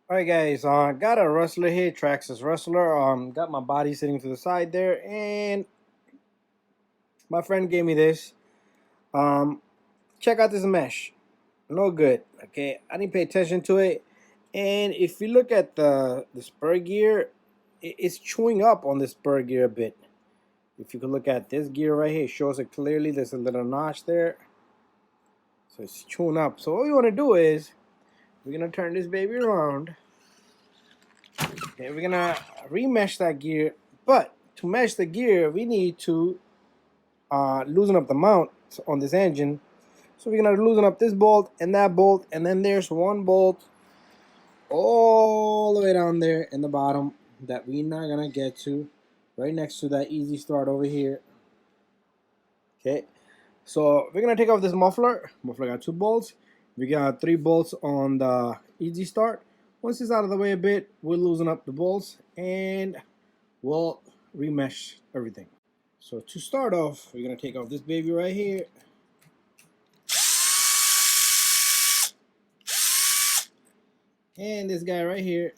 Alright guys, got a Rustler here, Traxxas Rustler. Got my body sitting to the side there, and my friend gave me this. Um, Check out this mesh. No good. Okay, I didn't pay attention to it, and if you look at the spur gear, it's chewing up on the spur gear a bit. If you could look at this gear right here, it shows it clearly. There's a little notch there, so it's chewing up. So what we want to do is we're gonna turn this baby around. Okay, we're gonna remesh that gear, but to mesh the gear, we need to loosen up the mount on this engine. So we're gonna loosen up this bolt and that bolt, and then there's one bolt all the way down there in the bottom that we're not gonna get to, right next to that easy start over here. Okay, so we're gonna take off this muffler. Muffler got 2 bolts. We got 3 bolts on the easy start. Once it's out of the way a bit, we'll loosen up the bolts and we'll remesh everything. So to start off, we're gonna take off this baby right here. And this guy right here.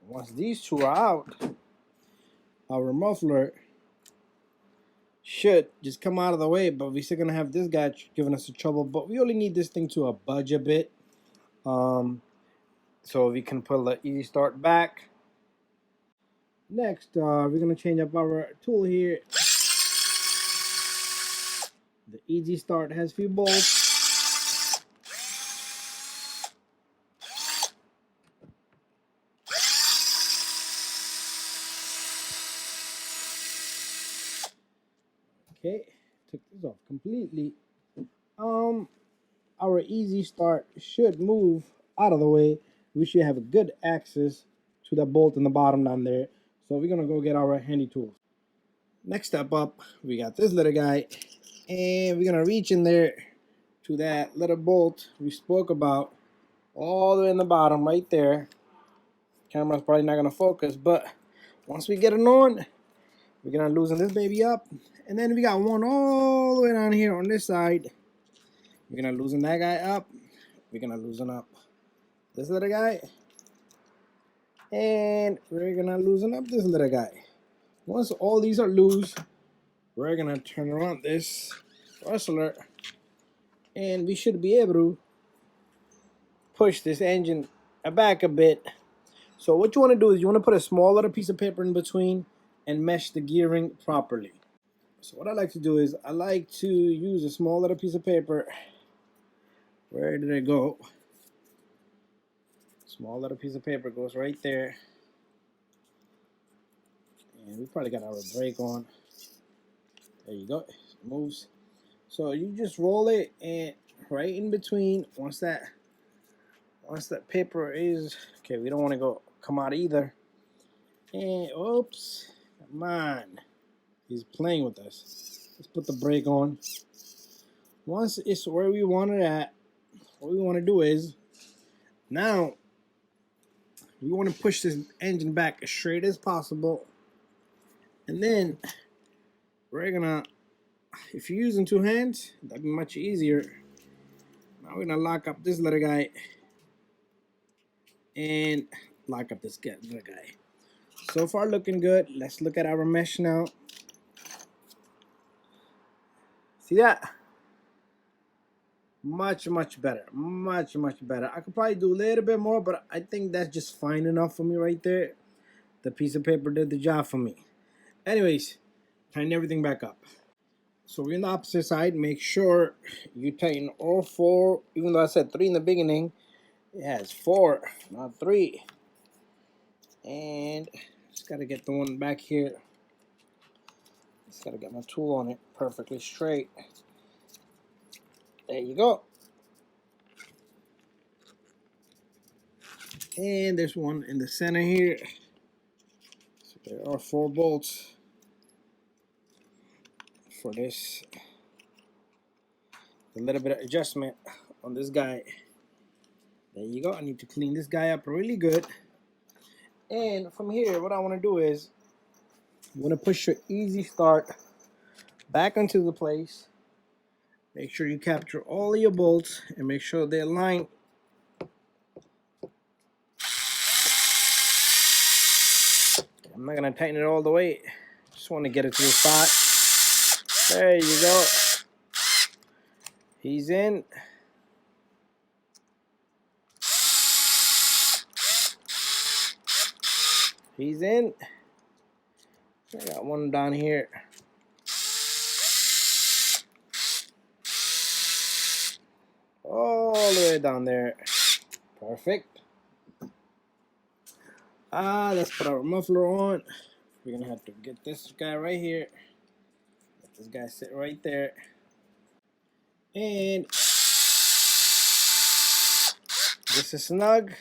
Once these two are out, our muffler should just come out of the way, but we're still gonna have this guy giving us the trouble. But we only need this thing to budge a bit, so we can pull the easy start back. Next, we're gonna change up our tool here. The easy start has a few bolts. Okay, took this off completely. Our easy start should move out of the way. We should have a good access to the bolt in the bottom down there. So we're gonna go get our handy tools. Next step up, we got this little guy, and we're gonna reach in there to that little bolt we spoke about, all the way in the bottom right there. Camera's probably not gonna focus, but once we get it on, we're gonna loosen this baby up, and then we got one all the way down here on this side. We're gonna loosen that guy up. We're gonna loosen up this little guy, and we're gonna loosen up this little guy. Once all these are loose, we're gonna turn around this Rustler, and we should be able to push this engine back a bit. So what you want to do is you want to put a small little piece of paper in between and mesh the gearing properly. So what I like to do is I like to use a small little piece of paper. Where did it go? Small little piece of paper goes right there. And we probably got our brake on. There you go. It moves. So you just roll it and right in between. Once that paper is okay, we don't want to come out either. And oops, come on. He's playing with us. Let's put the brake on. Once it's where we want it at, what we want to do is now we want to push this engine back as straight as possible. And then we're gonna, if you're using 2 hands, that'd be much easier. Now we're gonna lock up this little guy and lock up this little guy. So far looking good. Let's look at our mesh now. See that? Much better. Much better. I could probably do a little bit more, but I think that's just fine enough for me right there. The piece of paper did the job for me. Anyways, tighten everything back up. So we're on the opposite side. Make sure you tighten all 4. Even though I said 3 in the beginning, it has 4, not 3. And just gotta get the one back here. Just gotta get my tool on it perfectly straight. There you go. And there's one in the center here. So there are 4 bolts for this. A little bit of adjustment on this guy. There you go. I need to clean this guy up really good. And from here, what I want to do is you want to push your easy start back into the place. Make sure you capture all of your bolts and make sure they're aligned I'm not gonna tighten it all the way. Just want to get it to the spot. There you go. He's in. He's in. I got one down here. All the way down there. Perfect. Let's put our muffler on. We're gonna have to get this guy right here. Let this guy sit right there. And this is snug.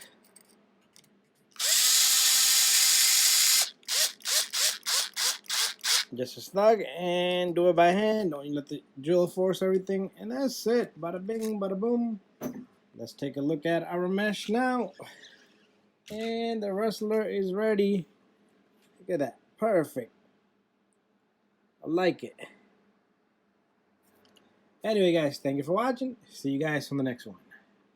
Just a snug, and do it by hand. Don't you let the drill force everything. And that's it. Bada bing, bada boom. Let's take a look at our mesh now. And the Rustler is ready. Look at that. Perfect. I like it. Anyway, guys, thank you for watching. See you guys on the next one.